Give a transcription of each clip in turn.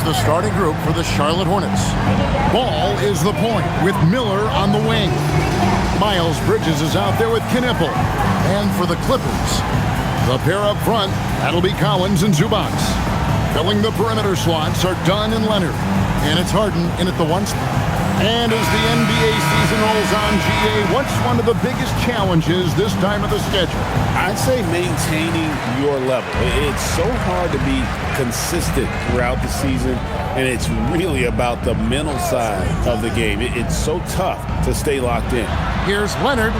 the starting group for the Charlotte Hornets. Ball is the point with Miller on the wing. Miles Bridges is out there with Knipple. And for the Clippers, the pair up front, that'll be Collins and Zubac. Filling the perimeter slots are Dunn and Leonard. And it's Harden in at the 1 spot. And as the NBA season rolls on, GA, what's one of the biggest challenges this time of the schedule? I'd say maintaining your level. It's so hard to be consistent throughout the season, and it's really about the mental side of the game. It's so tough to stay locked in. Here's Leonard.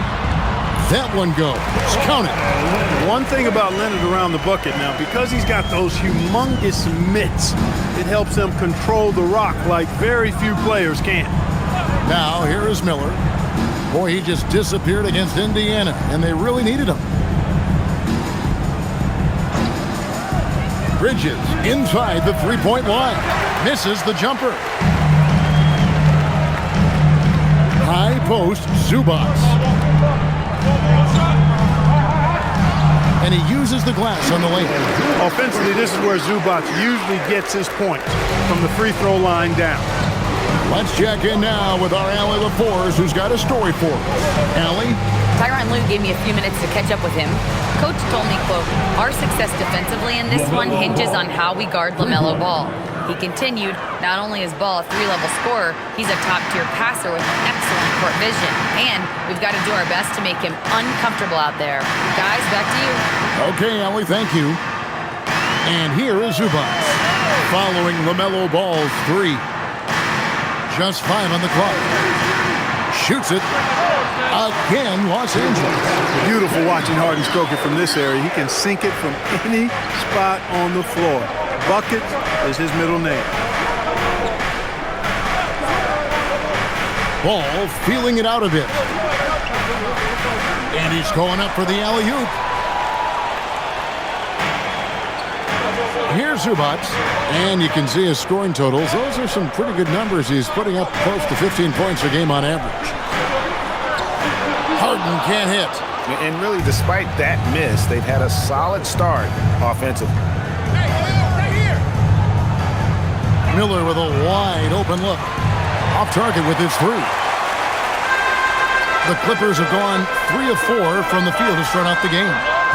That one goes. Count it. One thing about Leonard around the bucket now, because he's got those humongous mitts, it helps him control the rock like very few players can. Now, here is Miller. Boy, he just disappeared against Indiana, and they really needed him. Bridges inside the three-point line. Misses the jumper. High post, Zubac. And he uses the glass on the lane. Offensively, this is where Zubac usually gets his points, from the free throw line down. Let's check in now with our Allie LaForce, who's got a story for us. Allie? Tyronn Lue gave me a few minutes to catch up with him. Coach told me, quote, "Our success defensively in this one hinges on how we guard LaMelo Ball." He continued, "Not only is Ball a 3-level scorer, he's a top-tier passer with excellent court vision. And we've got to do our best to make him uncomfortable out there." Guys, back to you. Okay, Allie, thank you. And here is Zubac, following LaMelo Ball's 3. Just 5 on the clock. Shoots it. Again, Los Angeles. Beautiful watching Harden stroke it from this area. He can sink it from any spot on the floor. Bucket is his middle name. Ball feeling it out a bit. And he's going up for the alley-oop. Here's Zubac, and you can see his scoring totals. Those are some pretty good numbers. He's putting up close to 15 points a game on average. Harden can't hit. And really, despite that miss, they've had a solid start offensively. Miller with a wide open look. Off target with his 3. The Clippers have gone 3 of 4 from the field to start out the game.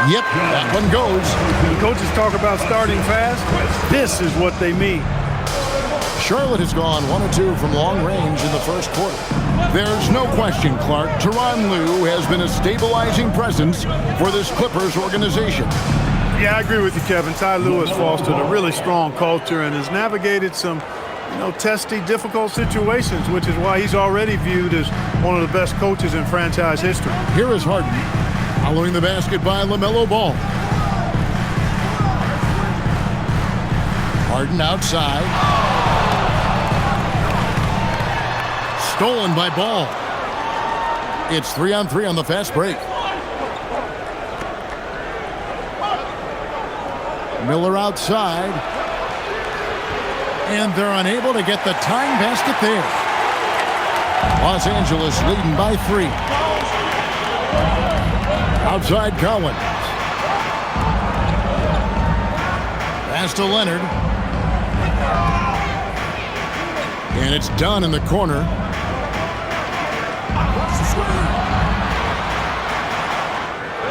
Yep, that one goes. When coaches talk about starting fast, this is what they mean. Charlotte has gone 1 of 2 from long range in the first quarter. There's no question, Clark, Tyronn Lue has been a stabilizing presence for this Clippers organization. Yeah, I agree with you, Kevin. Ty Lue has fostered a really strong culture and has navigated some, testy, difficult situations, which is why he's already viewed as one of the best coaches in franchise history. Here is Harden, following the basket by LaMelo Ball. Harden outside. Stolen by Ball. It's 3-on-3 on the fast break. Miller outside. And they're unable to get the tying basket there. Los Angeles leading by 3. Outside Collins. Pass to Leonard. And it's done in the corner.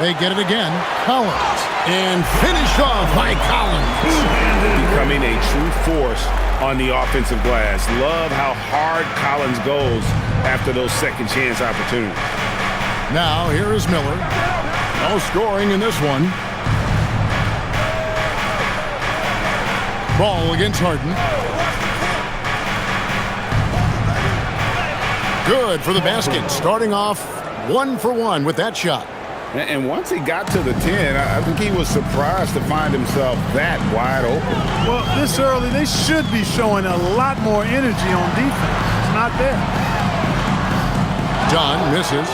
They get it again. Collins. And finished off by Collins. Becoming a true force on the offensive glass. Love how hard Collins goes after those second chance opportunities. Now here is Miller. No scoring in this one. Ball against Harden. Good for the basket. Starting off 1 for 1 with that shot. And once he got to the 10, I think he was surprised to find himself that wide open. Well, this early, they should be showing a lot more energy on defense. It's not there. Dunn misses.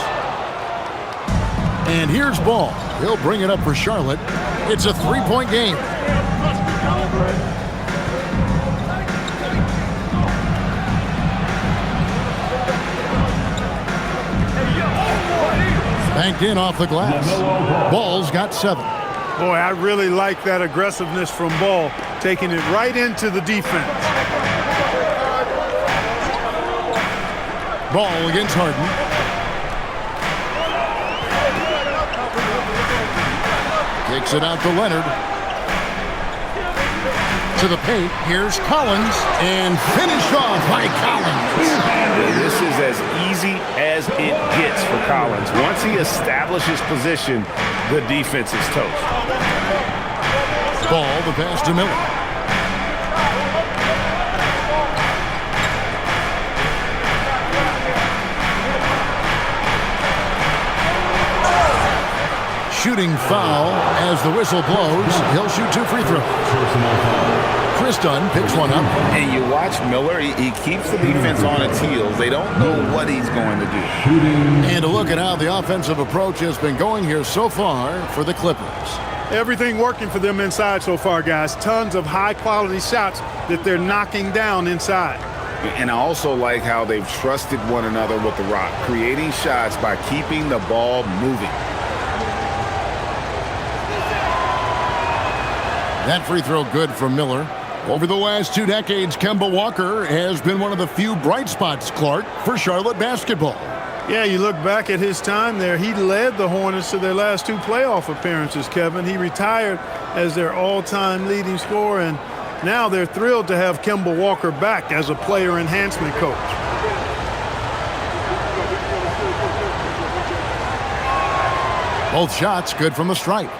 And here's Ball. He'll bring it up for Charlotte. It's a 3-point game. Banked in off the glass. Ball's got 7. Boy, I really like that aggressiveness from Ball, taking it right into the defense. Ball against Harden. Kicks it out to Leonard. To the paint. Here's Collins. And finished off by Collins. This is as easy as it gets for Collins. Once he establishes position, the defense is toast. Ball, the pass to Miller. Shooting foul as the whistle blows. He'll shoot 2 free throws. Chris Dunn picks one up. And you watch Miller, he keeps the defense on its heels. They don't know what he's going to do. And a look at how the offensive approach has been going here so far for the Clippers. Everything working for them inside so far, guys. Tons of high-quality shots that they're knocking down inside. And I also like how they've trusted one another with the rock, creating shots by keeping the ball moving. That free throw good from Miller. Over the last 2 decades, Kemba Walker has been one of the few bright spots, Clark, for Charlotte basketball. Yeah, you look back at his time there, he led the Hornets to their last 2 playoff appearances, Kevin. He retired as their all-time leading scorer, and now they're thrilled to have Kemba Walker back as a player enhancement coach. Both shots good from the stripe.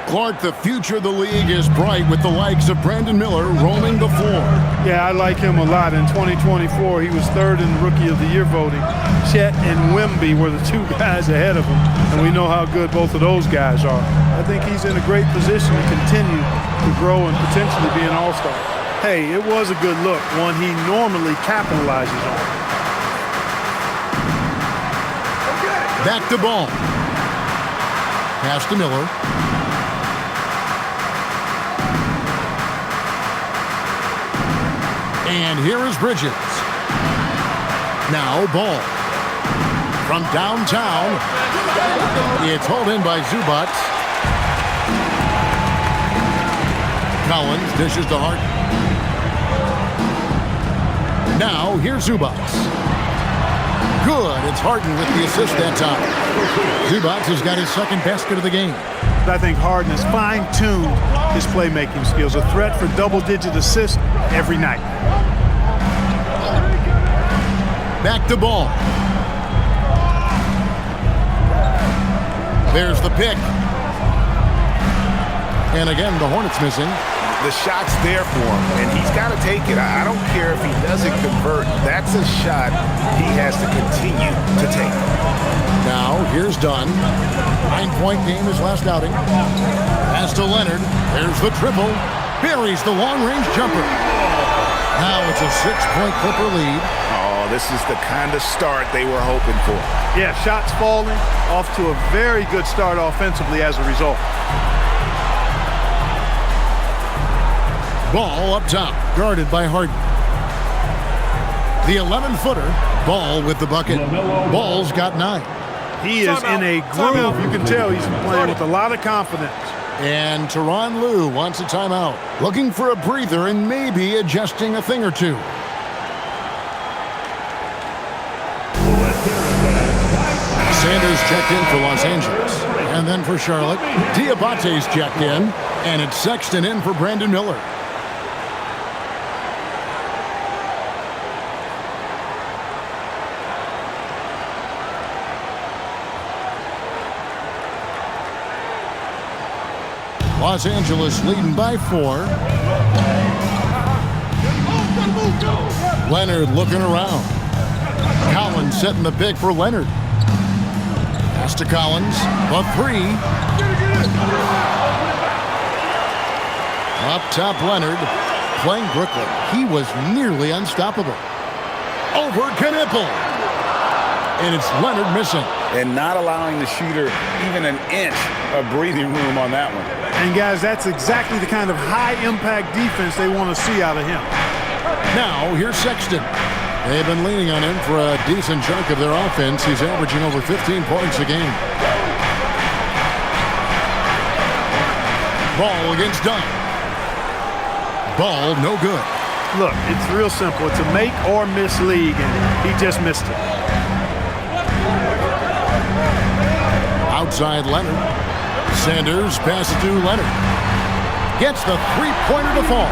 Clark, the future of the league is bright with the likes of Brandon Miller roaming the floor. Yeah, I like him a lot. In 2024, he was 3rd in Rookie of the Year voting. Chet and Wemby were the 2 guys ahead of him, and we know how good both of those guys are. I think he's in a great position to continue to grow and potentially be an all-star. Hey, it was a good look, one he normally capitalizes on. Back to Ball. Pass to Miller. And here is Bridges. Now Ball. From downtown. It's hauled in by Zubac. Collins dishes to Harden. Now here's Zubac. Good. It's Harden with the assist that time. Zubac has got his 2nd basket of the game. I think Harden has fine-tuned his playmaking skills. A threat for double-digit assists every night. Back to Ball. There's the pick. And again, the Hornets missing. The shot's there for him, and he's got to take it. I don't care if he doesn't convert. That's a shot he has to continue to take. Now, here's Dunn. 9-point game his last outing. Pass to Leonard. There's the triple. Buries the long-range jumper. Now it's a 6-point Clipper lead. Oh, this is the kind of start they were hoping for. Yeah, shots falling, off to a very good start offensively as a result. Ball up top, guarded by Harden. The 11-footer, Ball with the bucket. Ball's got 9. He is in a groove. You can tell he's playing with a lot of confidence. And Tyronn Lue wants a timeout. Looking for a breather and maybe adjusting a thing or 2. Sanders checked in for Los Angeles. And then for Charlotte, Diabate's checked in. And it's Sexton in for Brandon Miller. Los Angeles leading by 4. Leonard looking around. Collins setting the pick for Leonard. Pass to Collins. A 3. Up top, Leonard playing Brooklyn. He was nearly unstoppable. Over Knipple. And it's Leonard missing. And not allowing the shooter even an inch of breathing room on that one. And, guys, that's exactly the kind of high-impact defense they want to see out of him. Now, here's Sexton. They've been leaning on him for a decent chunk of their offense. He's averaging over 15 points a game. Ball against Dunn. Ball no good. Look, it's real simple. It's a make or miss league, and he just missed it. Outside Leonard. Sanders passes to Leonard. Gets the three-pointer to fall.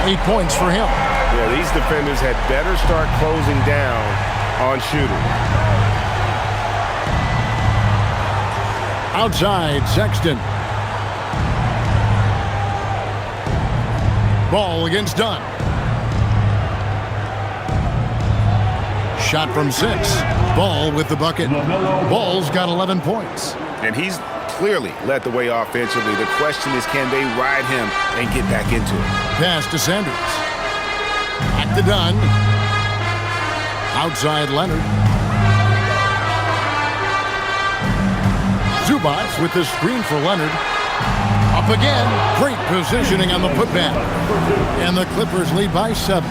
8 points for him. Yeah, these defenders had better start closing down on shooting. Outside, Sexton. Ball against Dunn. Shot from 6. Ball with the bucket. Ball's got 11 points. And he's clearly led the way offensively. The question is, can they ride him and get back into it? Pass to Sanders. Back to Dunn. Outside Leonard. Zubac with the screen for Leonard. Up again. Great positioning on the putback. And the Clippers lead by 7.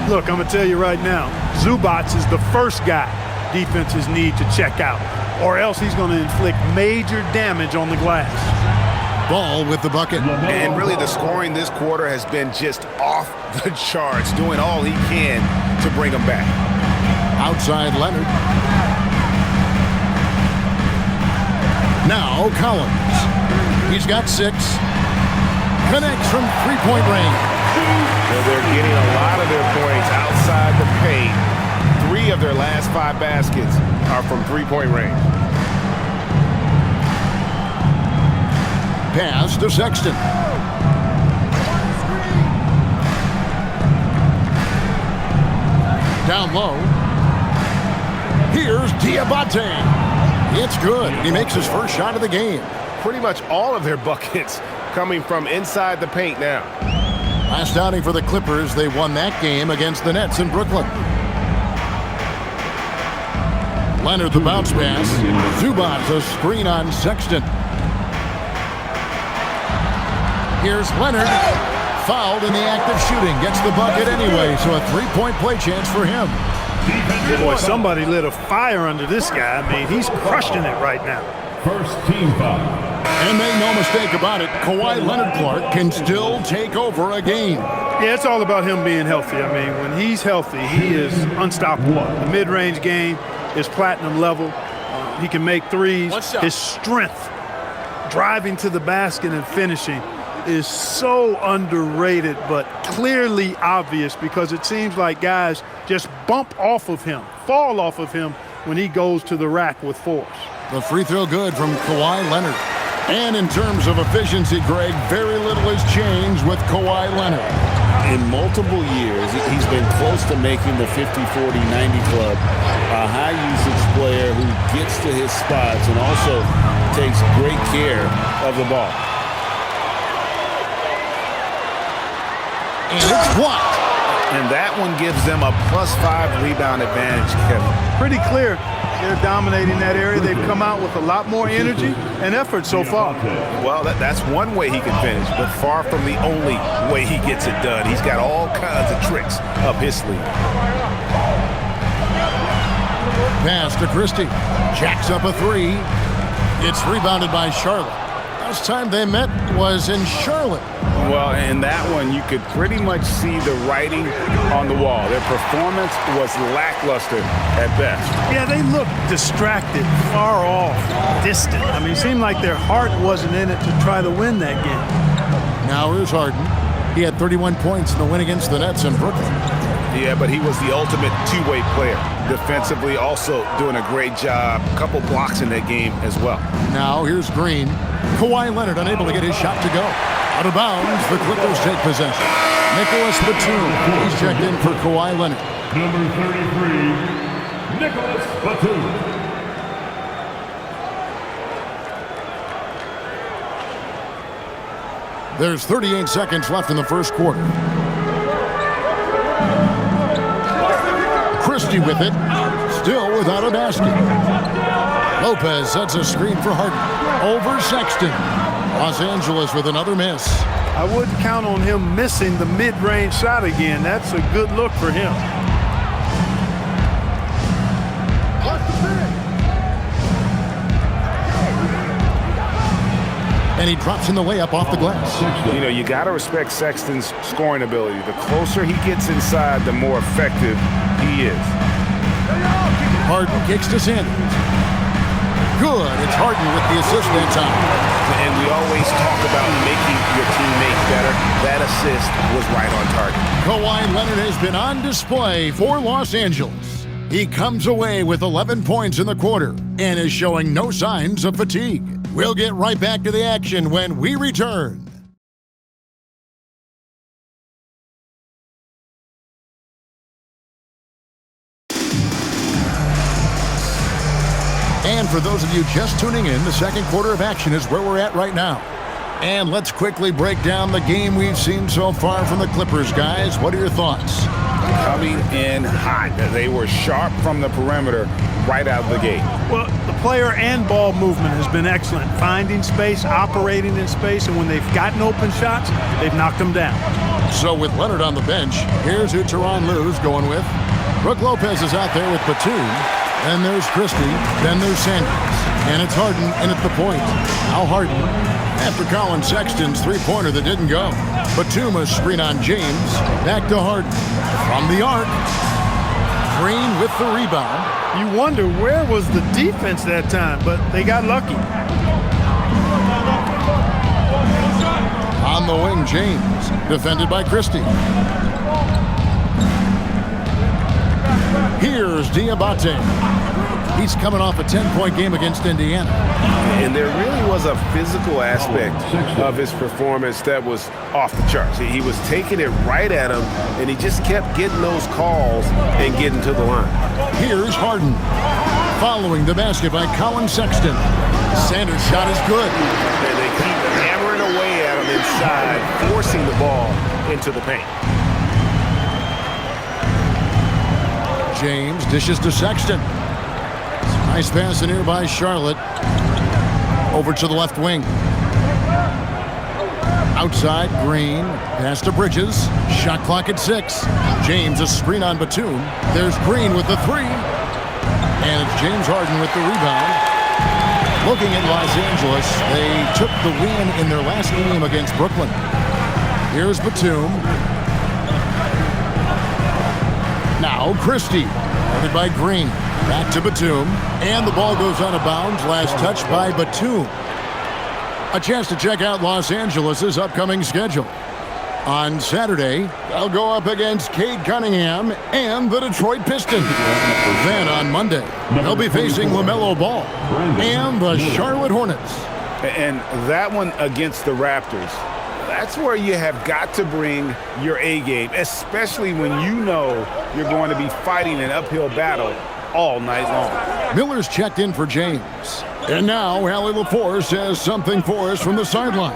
Look, I'm going to tell you right now, Zubac is the first guy defenses need to check out, or else he's going to inflict major damage on the glass. Ball with the bucket. And really the scoring this quarter has been just off the charts, doing all he can to bring them back. Outside Leonard. Now Collins. He's got 6. Connects from three-point range. So they're getting a lot of their points outside the paint. 3 of their last 5 baskets are from three-point range. Pass to Sexton. Down low. Here's Diabate. It's good. He makes his first shot of the game. Pretty much all of their buckets coming from inside the paint now. Last outing for the Clippers, they won that game against the Nets in Brooklyn. Leonard the bounce pass. Zubac a screen on Sexton. Here's Leonard. Fouled in the act of shooting. Gets the bucket anyway, so a three-point play chance for him. Boy, somebody lit a fire under this guy. I mean, he's crushing it right now. First team foul. And make no mistake about it, Kawhi Leonard-Clark can still take over a game. Yeah, it's all about him being healthy. I mean, when he's healthy, he is unstoppable. The mid-range game is platinum level. He can make threes. His strength, driving to the basket and finishing, is so underrated, but clearly obvious, because it seems like guys just bump off of him, fall off of him when he goes to the rack with force. The free throw good from Kawhi Leonard. And in terms of efficiency, Greg, very little has changed with Kawhi Leonard. In multiple years, he's been close to making the 50-40-90 club. A high-usage player who gets to his spots and also takes great care of the ball. And it's blocked. And that one gives them a +5 rebound advantage, Kevin. Pretty clear. They're dominating that area. They've come out with a lot more energy and effort so far. Well, that's one way he can finish, but far from the only way he gets it done. He's got all kinds of tricks up his sleeve. Pass to Christie. Jacks up a 3. It's rebounded by Charlotte. Last time they met was in Charlotte. Well, in that one, you could pretty much see the writing on the wall. Their performance was lackluster at best. Yeah, they looked distracted, far off, distant. I mean, it seemed like their heart wasn't in it to try to win that game. Now here's Harden. He had 31 points in the win against the Nets in Brooklyn. Yeah, but he was the ultimate two-way player. Defensively, also doing a great job. A couple blocks in that game as well. Now here's Green. Kawhi Leonard unable to get his shot to go. Out of bounds, the Clippers take possession. Nicholas Batum, he's checked in for Kawhi Leonard. Number 33, Nicholas Batum. There's 38 seconds left in the first quarter. Christie with it, still without a basket. Lopez sets a screen for Harden. Over Sexton. Los Angeles with another miss. I wouldn't count on him missing the mid-range shot again. That's a good look for him. And he drops in the layup off the glass. You know, you got to respect Sexton's scoring ability. The closer he gets inside, the more effective he is. Harden kicks to Sanders. Good. It's Harden with the assist that time. And we always talk about making your teammate better. That assist was right on target. Kawhi Leonard has been on display for Los Angeles. He comes away with 11 points in the quarter and is showing no signs of fatigue. We'll get right back to the action when we return. And for those of you just tuning in, the second quarter of action is where we're at right now. And let's quickly break down the game we've seen so far from the Clippers, guys. What are your thoughts? Coming in hot. They were sharp from the perimeter right out of the gate. Well, the player and ball movement has been excellent. Finding space, operating in space, and when they've gotten open shots, they've knocked them down. So with Leonard on the bench, here's who Tyronn Lue's going with. Brook Lopez is out there with Batum. Then there's Christie. Then there's Sanders. And it's Harden in at the point. Now Harden, after Colin Sexton's three-pointer that didn't go. Batum a screen on James. Back to Harden. From the arc. Green with the rebound. You wonder where was the defense that time, but they got lucky. On the wing, James. Defended by Christie. Here's Diabate. He's coming off a 10-point game against Indiana. And there really was a physical aspect of his performance that was off the charts. He was taking it right at him, and he just kept getting those calls and getting to the line. Here's Harden. Following the basket by Colin Sexton. Sanders' shot is good. And they keep hammering away at him inside, forcing the ball into the paint. James dishes to Sexton. Nice pass in here by Charlotte. Over to the left wing. Outside, Green. Pass to Bridges. Shot clock at 6. James a screen on Batum. There's Green with the 3. And it's James Harden with the rebound. Looking at Los Angeles, they took the win in their last game against Brooklyn. Here's Batum. Now Christie, guarded by Green. Back to Batum. And the ball goes out of bounds. Last touch by Batum. A chance to check out Los Angeles' upcoming schedule. On Saturday, they'll go up against Cade Cunningham and the Detroit Pistons. Then on Monday, they'll be facing LaMelo Ball and the Charlotte Hornets. And that one against the Raptors, that's where you have got to bring your A game, especially when you know you're going to be fighting an uphill battle all night long. Miller's checked in for James. And now, Allie LaForce has something for us from the sideline.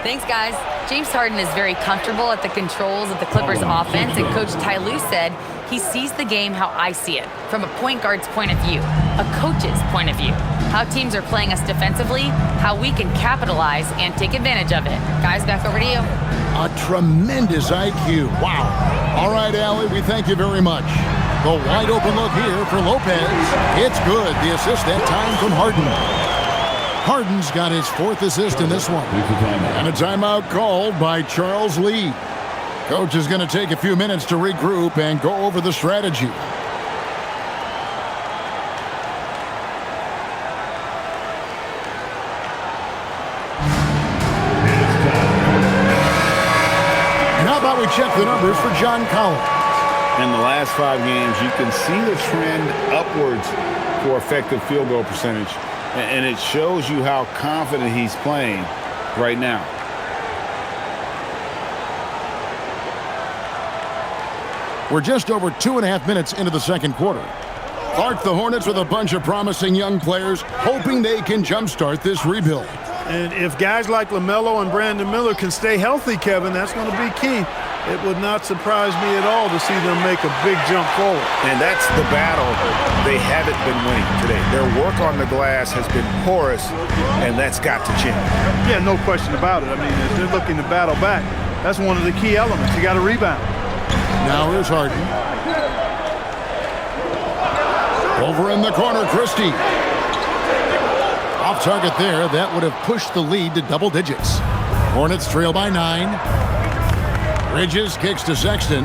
Thanks, guys. James Harden is very comfortable at the controls of the Clippers offense, and Coach Ty Lue said he sees the game how I see it, from a point guard's point of view, a coach's point of view, how teams are playing us defensively, how we can capitalize and take advantage of it. Guys, back over to you. A tremendous IQ. Wow. All right, Allie, we thank you very much. The wide open look here for Lopez. It's good. The assist that time from Harden. Harden's got his 4th assist in this one. And a timeout called by Charles Lee. Coach is going to take a few minutes to regroup and go over the strategy. And how about we check the numbers for John Collins? In the last 5 games, you can see the trend upwards for effective field goal percentage. And it shows you how confident he's playing right now. We're just over 2.5 minutes into the second quarter. Clark, the Hornets with a bunch of promising young players, hoping they can jumpstart this rebuild. And if guys like LaMelo and Brandon Miller can stay healthy, Kevin, that's going to be key. It would not surprise me at all to see them make a big jump forward. And that's the battle they haven't been winning today. Their work on the glass has been porous, and that's got to change. Yeah, no question about it. I mean, if they're looking to battle back, that's one of the key elements. You got to rebound. Now here's Harden. Over in the corner, Christie. Off target there. That would have pushed the lead to double digits. Hornets trail by 9. Bridges kicks to Sexton.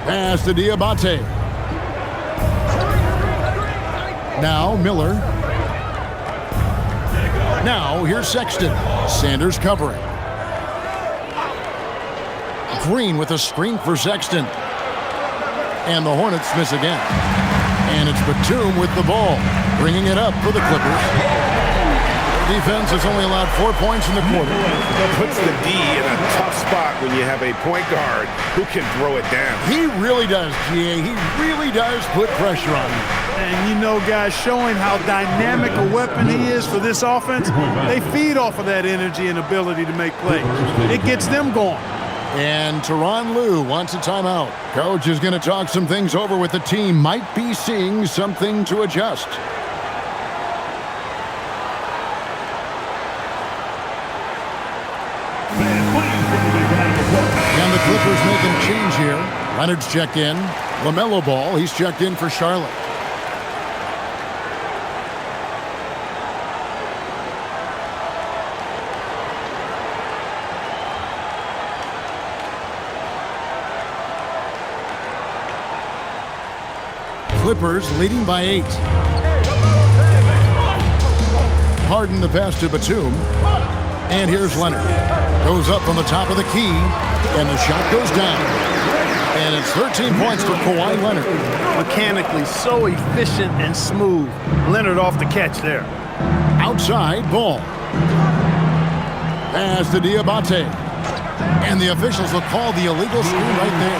Pass to Diabate. Now Miller. Now, here's Sexton. Sanders covering. Green with a screen for Sexton. And the Hornets miss again. And it's Batum with the ball, bringing it up for the Clippers. Their defense has only allowed 4 points in the quarter. That puts the D in a tough spot when you have a point guard who can throw it down. He really does, GA. He really does put pressure on him. And you know, guys, showing how dynamic a weapon he is for this offense, they feed off of that energy and ability to make plays. It gets them going. And Tyronn Lue wants a timeout. Coach is going to talk some things over with the team. Might be seeing something to adjust. And the Clippers making a change here. Leonard's checked in. LaMelo Ball, he's checked in for Charlotte. Clippers leading by 8. Harden the pass to Batum. And here's Leonard. Goes up on the top of the key. And the shot goes down. And it's 13 points for Kawhi Leonard. Mechanically so efficient and smooth. Leonard off the catch there. Outside, Ball. Pass to Diabate. And the officials will call the illegal screen right there.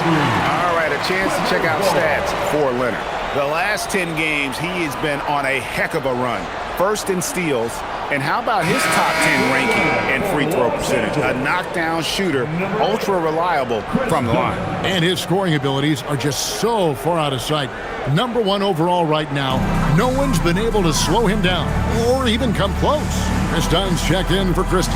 All right, a chance to check out stats for Leonard. The last 10 games, he has been on a heck of a run. First in steals, and how about his top 10 ranking and free throw percentage? A knockdown shooter, ultra reliable from the line. And his scoring abilities are just so far out of sight. #1 overall right now. No one's been able to slow him down or even come close. Chris Dunn's checked in for Christie.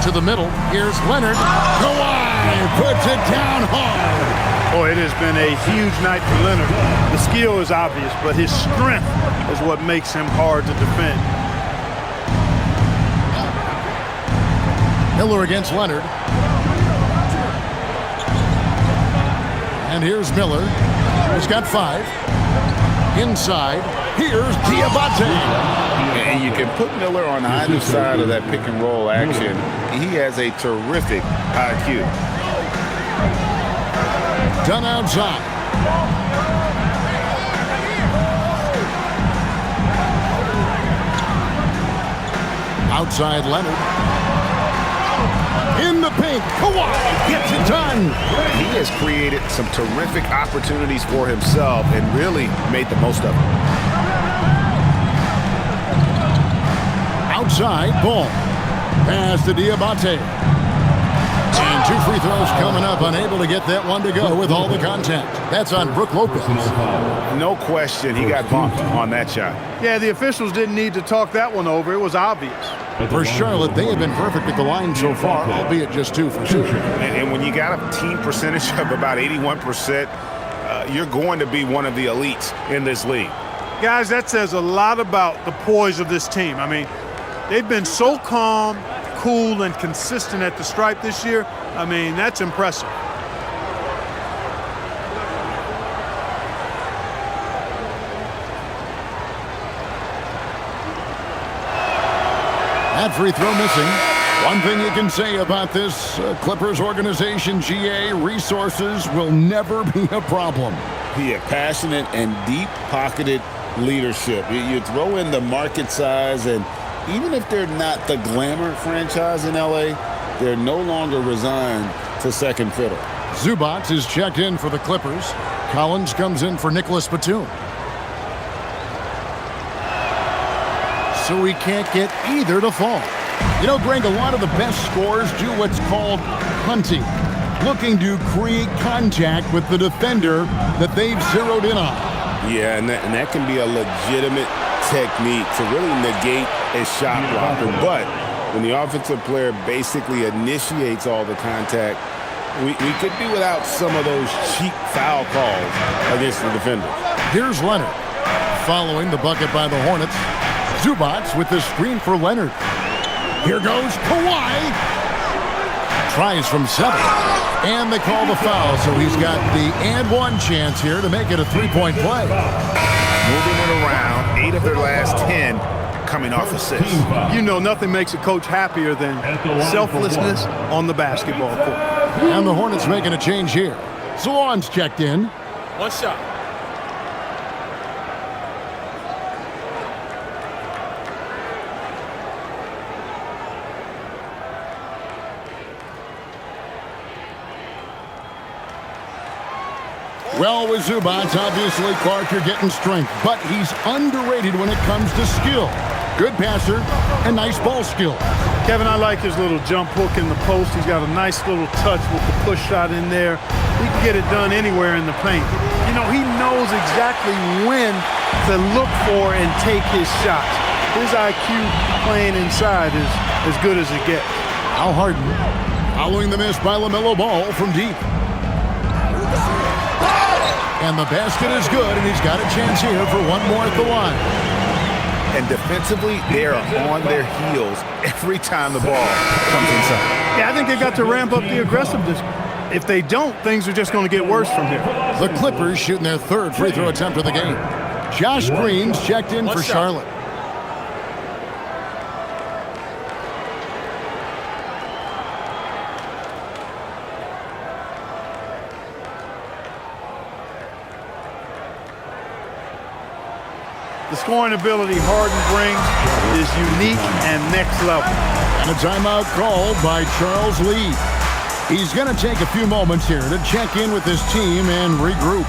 To the middle, here's Leonard. Kawhi puts it down hard. Boy, it has been a huge night for Leonard. The skill is obvious, but his strength is what makes him hard to defend. Miller against Leonard. And here's Miller. He's got 5. Inside, here's Diabate. And you can put Miller on either side of that pick and roll action. He has a terrific IQ. Done outside. Outside Leonard. In the paint, Kawhi gets it done. He has created some terrific opportunities for himself and really made the most of them. Outside, Ball. Pass to Diabate. And 2 free throws coming up, unable to get that one to go with all the contact. That's on Brook Lopez. No question, he got bumped on that shot. Yeah, the officials didn't need to talk that one over. It was obvious. For Charlotte, they have been perfect at the line so far, albeit just 2 for shooting. And when you got a team percentage of about 81%, you're going to be one of the elites in this league. Guys, that says a lot about the poise of this team. I mean, they've been so calm, cool, and consistent at the stripe this year. I mean, that's impressive. That free throw missing. One thing you can say about this Clippers organization, GA, resources will never be a problem. Yeah, passionate and deep-pocketed leadership. You throw in the market size, and even if they're not the glamour franchise in L.A., they're no longer resigned to second fiddle. Zubac is checked in for the Clippers. Collins comes in for Nicholas Batum. So he can't get either to fall. You know, Greg, a lot of the best scorers do what's called hunting, looking to create contact with the defender that they've zeroed in on. Yeah, and that can be a legitimate technique to really negate a shot blocker. But when the offensive player basically initiates all the contact, we could be without some of those cheap foul calls against the defender. Here's Leonard following the bucket by the Hornets. Zubac with the screen for Leonard. Here goes Kawhi. Tries from 7. And they call the foul, so he's got the and 1 chance here to make it a 3-point play. Moving it around, 8 of their last 10 coming off assists. You know, nothing makes a coach happier than selflessness on the basketball court. And the Hornets making a change here. Salon's checked in. One shot. Well, with Zubats, obviously, Clark, you're getting strength, but he's underrated when it comes to skill. Good passer and nice ball skill. Kevin, I like his little jump hook in the post. He's got a nice little touch with the push shot in there. He can get it done anywhere in the paint. You know, he knows exactly when to look for and take his shots. His IQ playing inside is as good as it gets. Al Harden following the miss by LaMelo Ball from deep. And the basket is good, and he's got a chance here for one more at the line. And defensively, they are on their heels every time the ball comes inside. Yeah, I think they got to ramp up the aggressiveness. If they don't, things are just going to get worse from here. The Clippers shooting their third free throw attempt of the game. Josh Green's checked in for Charlotte. The scoring ability Harden brings is unique and next level. And a timeout called by Charles Lee. He's going to take a few moments here to check in with his team and regroup.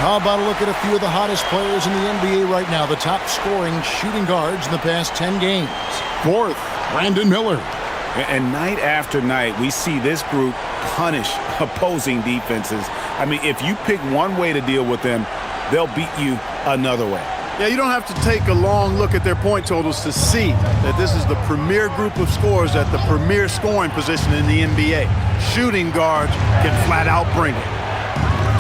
How about a look at a few of the hottest players in the NBA right now, the top scoring shooting guards in the past 10 games. Fourth, Brandon Miller. And night after night, we see this group punish opposing defenses. I mean, if you pick one way to deal with them, they'll beat you another way. Yeah, you don't have to take a long look at their point totals to see that this is the premier group of scorers at the premier scoring position in the NBA. Shooting guards can flat out bring it.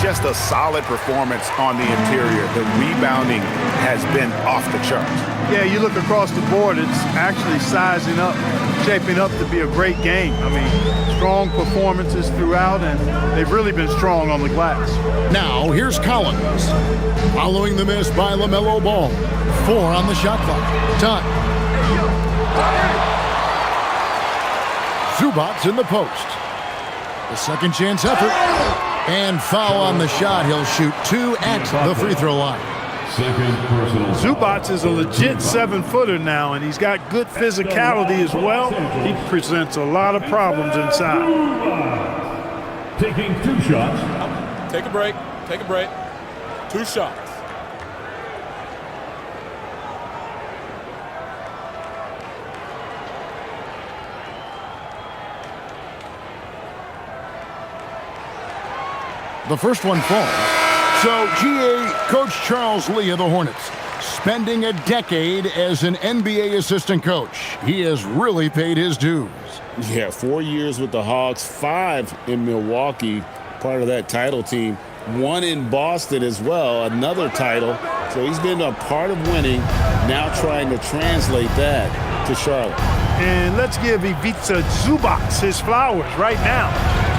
Just a solid performance on the interior. The rebounding has been off the charts. Yeah, you look across the board, it's actually sizing up, shaping up to be a great game. I mean, strong performances throughout, and they've really been strong on the glass. Now, here's Collins. Following the miss by LaMelo Ball. 4 on the shot clock. Time. Zubats in the post. The second chance effort. And foul on the shot. He'll shoot 2 at the free throw line. Zubats is a legit 7-footer now, and he's got good physicality as well. He presents a lot of problems inside. Taking 2 shots. Take a break. Take a break. 2 shots. The first one falls. So, GA, Coach Charles Lee of the Hornets, spending a decade as an NBA assistant coach. He has really paid his dues. Yeah, 4 years with the Hawks, 5 in Milwaukee, part of that title team. 1 in Boston as well, another title. So he's been a part of winning, now trying to translate that to Charlotte. And let's give Ivica Zubats his flowers right now.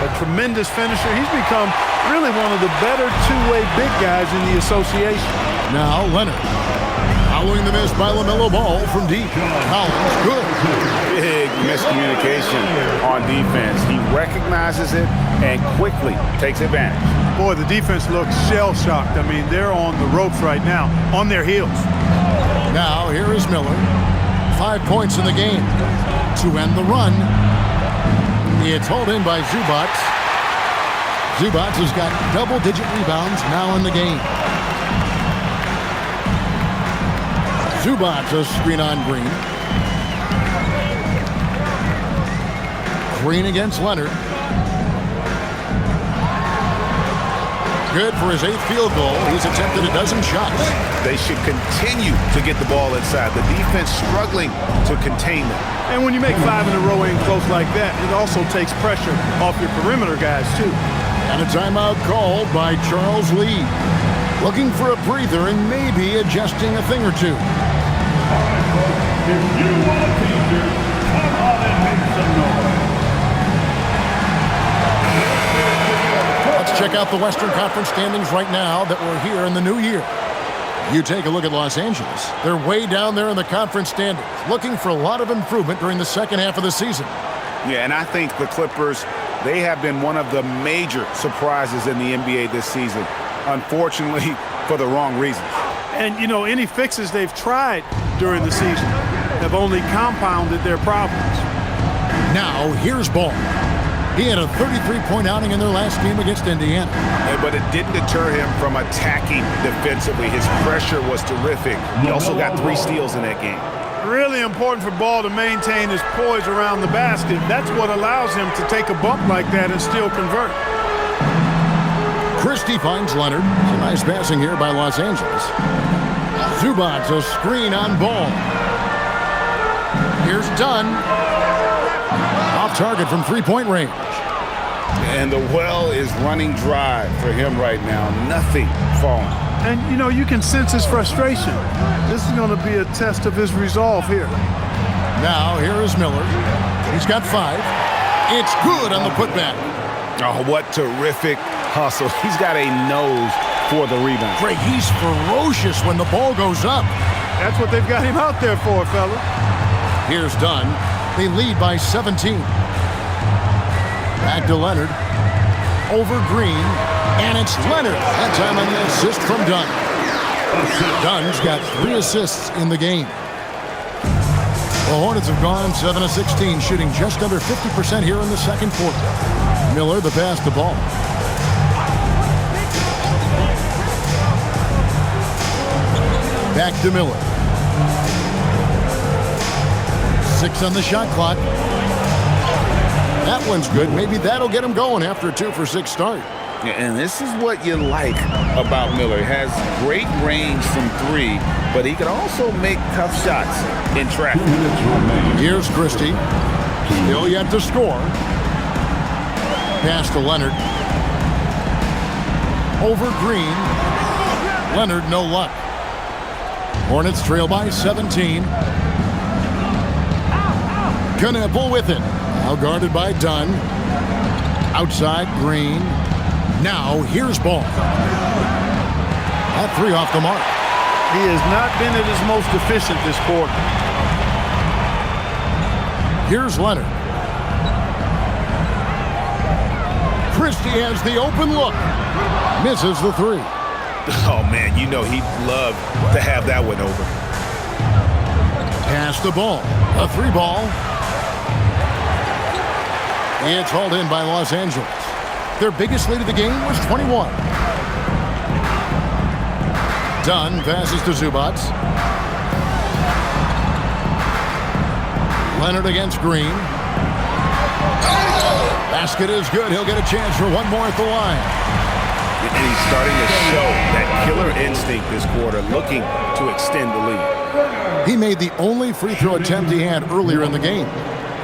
A tremendous finisher. He's become really one of the better two-way big guys in the association. Now Leonard. Following the miss by LaMelo Ball from deep. Collins, good. Big miscommunication on defense. He recognizes it and quickly takes advantage. Boy, the defense looks shell-shocked. I mean, they're on the ropes right now, on their heels. Now here is Miller. 5 points in the game to end the run. It's hauled in by Zubats. Zubats has got double-digit rebounds now in the game. Zubats a screen on Green. Green against Leonard. Good for his 8th field goal. He's attempted a dozen shots. They should continue to get the ball inside. The defense struggling to contain them. And when you make 5 in a row in close like that, it also takes pressure off your perimeter guys, too. And a timeout called by Charles Lee. Looking for a breather and maybe adjusting a thing or two. If you want a teacher, come on and make some noise. out the Western Conference standings right now that we're here in the new year. You take a look at Los Angeles. They're way down there in the conference standings, looking for a lot of improvement during the second half of the season. Yeah, and I think the Clippers, they have been one of the major surprises in the NBA this season, unfortunately for the wrong reasons. And, you know, any fixes they've tried during the season have only compounded their problems. Now, here's Ball. He had a 33-point outing in their last game against Indiana. Yeah, but it didn't deter him from attacking defensively. His pressure was terrific. He also got 3 steals in that game. Really important for Ball to maintain his poise around the basket. That's what allows him to take a bump like that and still convert. Christie finds Leonard. Some nice passing here by Los Angeles. Zubac, a screen on Ball. Here's Dunn. Off target from 3-point range. And the well is running dry for him right now. Nothing falling. And, you know, you can sense his frustration. This is going to be a test of his resolve here. Now, here is Miller. He's got 5. It's good on the putback. Oh, what terrific hustle. He's got a nose for the rebound. Greg, he's ferocious when the ball goes up. That's what they've got him out there for, fella. Here's Dunn. They lead by 17. Back to Leonard. Over Green. And it's Leonard. That time on the assist from Dunn. Dunn's got 3 assists in the game. The Hornets have gone 7 of 16, shooting just under 50% here in the second quarter. Miller, the pass to Ball. Back to Miller. 6 on the shot clock. That one's good. Maybe that'll get him going after a 2-for-6 start. And this is what you like about Miller. He has great range from 3, but he can also make tough shots in traffic. Here's Christie. Still yet to score. Pass to Leonard. Over Green. Leonard, no luck. Hornets trail by 17. Knippel with it. Now guarded by Dunn. Outside Green. Now here's Ball. That 3 off the mark. He has not been at his most efficient this quarter. Here's Leonard. Christie has the open look. Misses the 3. Oh, man, you know he'd love to have that one over. Pass the ball. A 3 ball. It's hauled in by Los Angeles. Their biggest lead of the game was 21. Dunn passes to Zubac. Leonard against Green. Basket is good. He'll get a chance for one more at the line. And he's starting to show that killer instinct this quarter, looking to extend the lead. He made the only free throw attempt he had earlier in the game.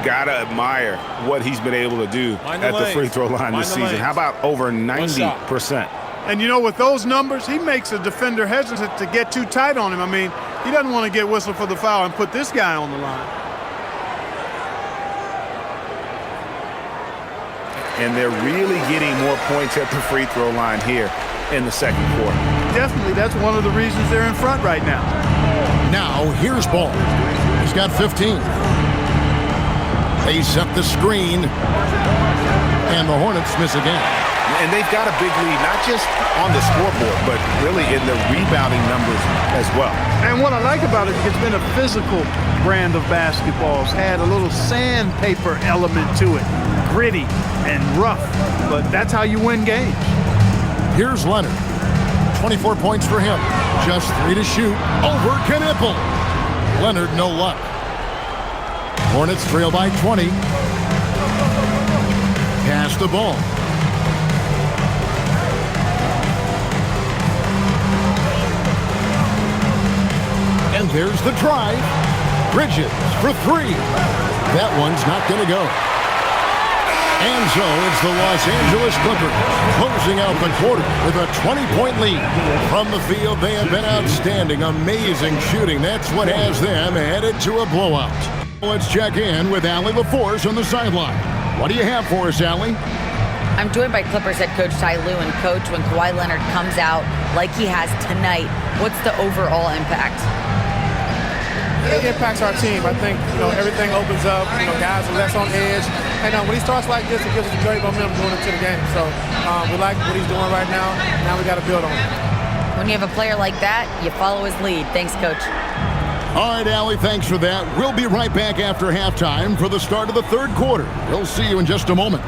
Gotta admire what he's been able to do at the free throw line this season. How about over 90%? And, you know, with those numbers, he makes a defender hesitant to get too tight on him. I mean, he doesn't want to get whistled for the foul and put this guy on the line. And they're really getting more points at the free throw line here in the second quarter. Definitely, that's one of the reasons they're in front right now. Now, here's Ball. He's got 15. They set the screen, and the Hornets miss again. And they've got a big lead, not just on the scoreboard, but really in the rebounding numbers as well. And what I like about it, it's been a physical brand of basketball. It's had a little sandpaper element to it, gritty and rough, but that's how you win games. Here's Leonard. 24 points for him. Just 3 to shoot. Over Knippel. Leonard, no luck. Hornets trail by 20. Pass the ball. And there's the drive. Bridges for 3. That one's not going to go. And so it's the Los Angeles Clippers closing out the quarter with a 20-point lead. From the field, they have been outstanding. Amazing shooting. That's what has them headed to a blowout. Let's check in with Allie LaForce on the sideline. What do you have for us, Allie? I'm joined by Clippers head coach Ty Lue. And coach, when Kawhi Leonard comes out like he has tonight, what's the overall impact? It impacts our team. I think, everything opens up. Guys are less on edge. And when he starts like this, it gives us a great momentum going into the game. So we like what he's doing right now. Now we got to build on it. When you have a player like that, you follow his lead. Thanks, coach. All right, Allie, thanks for that. We'll be right back after halftime for the start of the third quarter. We'll see you in just a moment.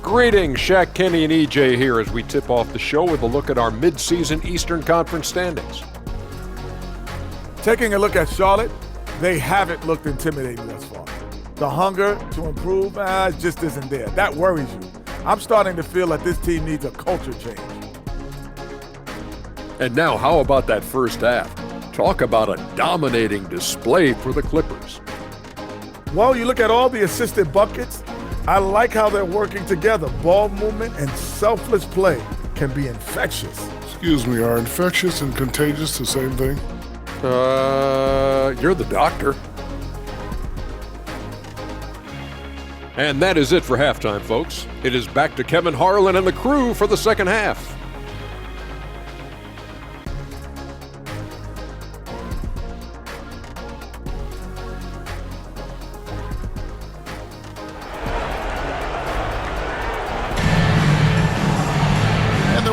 Greetings, Shaq, Kenny, and EJ here as we tip off the show with a look at our midseason Eastern Conference standings. Taking a look at Charlotte, they haven't looked intimidating thus far. The hunger to improve just isn't there. That worries you. I'm starting to feel that this team needs a culture change. And now, how about that first half? Talk about a dominating display for the Clippers. Well, you look at all the assisted buckets, I like how they're working together. Ball movement and selfless play can be infectious. Excuse me, are infectious and contagious the same thing? You're the doctor. And that is it for halftime, folks. It is back to Kevin Harlan and the crew for the second half.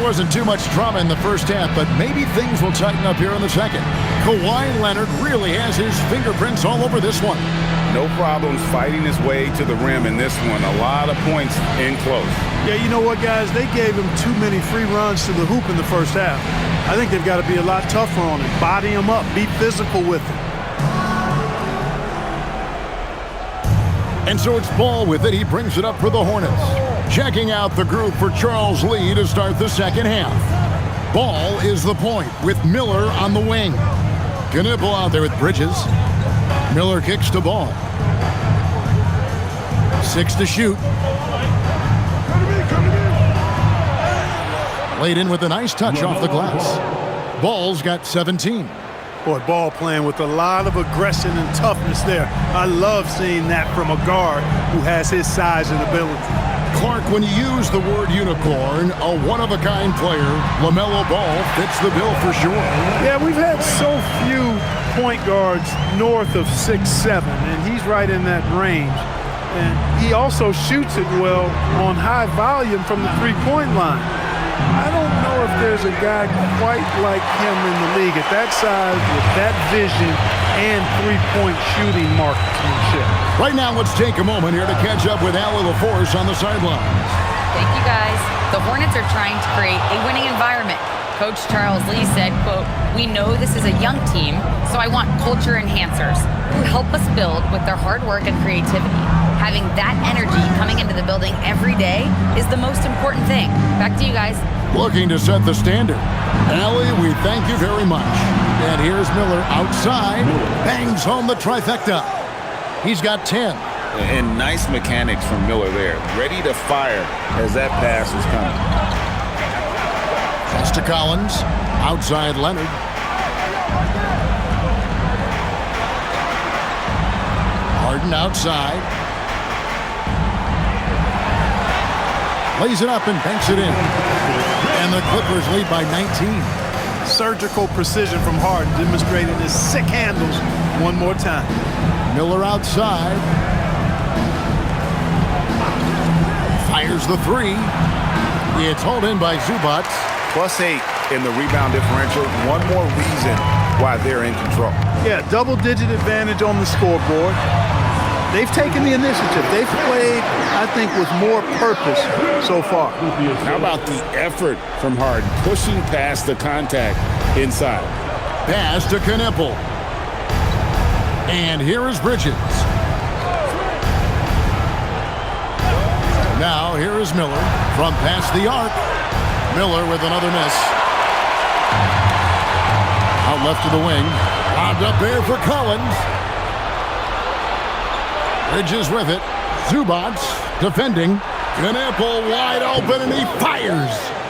Wasn't too much drama in the first half, but maybe things will tighten up here in the second. Kawhi Leonard really has his fingerprints all over this one. No problems fighting his way to the rim in this one. A lot of points in close. Yeah, you know what, guys? They gave him too many free runs to the hoop in the first half. I think they've got to be a lot tougher on him. Body him up. Be physical with him. And so it's Ball with it. He brings it up for the Hornets. Checking out the group for Charles Lee to start the second half. Ball is the point with Miller on the wing. Knipple out there with Bridges. Miller kicks to Ball. 6 to shoot. Laid in with a nice touch off the glass. Ball's got 17. Boy, Ball playing with a lot of aggression and toughness there. I love seeing that from a guard who has his size and ability. Clark, when you use the word unicorn, a one-of-a-kind player, LaMelo Ball fits the bill for sure. Yeah, we've had so few point guards north of 6'7", and he's right in that range. And he also shoots it well on high volume from the three-point line. I don't know if there's a guy quite like him in the league at that size with that vision and three-point shooting marksmanship. Right now, let's take a moment here to catch up with Allie LaForce on the sidelines. Thank you, guys. The Hornets are trying to create a winning environment. Coach Charles Lee said, quote, "We know this is a young team, so I want culture enhancers who help us build with their hard work and creativity. Having that energy coming into the building every day is the most important thing." Back to you guys. Looking to set the standard. Allie, we thank you very much. And here's Miller outside. Bangs home the trifecta. He's got 10. And nice mechanics from Miller there. Ready to fire as that pass is coming. Pass to Collins. Outside Leonard. Harden outside. Lays it up and banks it in. And the Clippers lead by 19. Surgical precision from Harden, demonstrating his sick handles one more time. Miller outside. Fires the three. It's hauled in by Zubac. +8 in the rebound differential. One more reason why they're in control. Yeah, double-digit advantage on the scoreboard. They've taken the initiative. They've played, I think, with more purpose so far. How about the effort from Harden, pushing past the contact inside? Pass to Knipple. And here is Bridges. Now here is Miller from past the arc. Miller with another miss. Out left to the wing. Lobbed up there for Collins. Bridges with it. Zubac defending. Knipple wide open and he fires.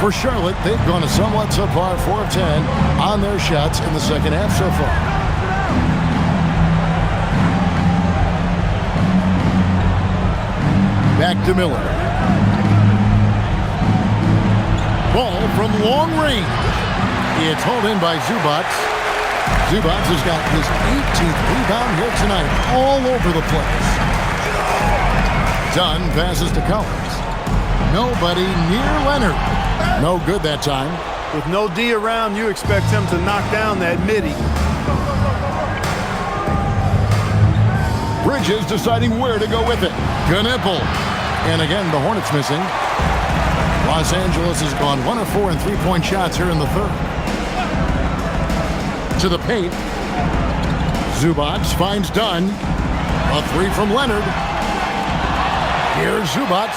For Charlotte, they've gone a somewhat subpar 4 of 10 on their shots in the second half so far. Back to Miller. Ball from long range. It's hauled in by Zubac. Zubac has got his 18th rebound here tonight, all over the place. Dunn passes to Collins. Nobody near Leonard. No good that time. With no D around, you expect him to knock down that midi. Bridges deciding where to go with it. Knipple. And again, the Hornets missing. Los Angeles has gone 1 of 4 in three-point shots here in the third. To the paint. Zubac finds Dunn. A three from Leonard. Here's Zubac.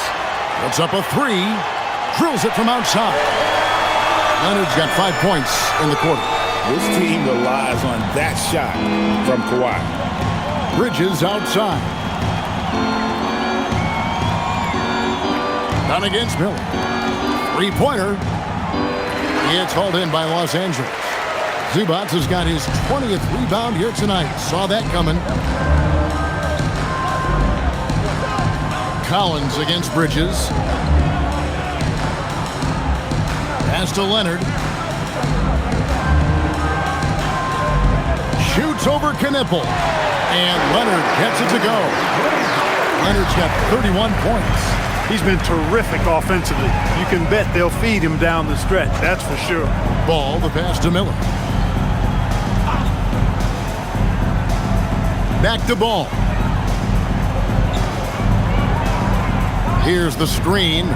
Puts up a three. Drills it from outside. Leonard's got 5 points in the quarter. This team relies on that shot from Kawhi. Bridges outside. Down against Miller. Three-pointer. It's hauled in by Los Angeles. Zubac has got his 20th rebound here tonight. Saw that coming. Collins against Bridges. Pass to Leonard. Shoots over Knipple. And Leonard gets it to go. Leonard's got 31 points. He's been terrific offensively. You can bet they'll feed him down the stretch, that's for sure. Ball, the pass to Miller. Back to Ball. Here's the screen.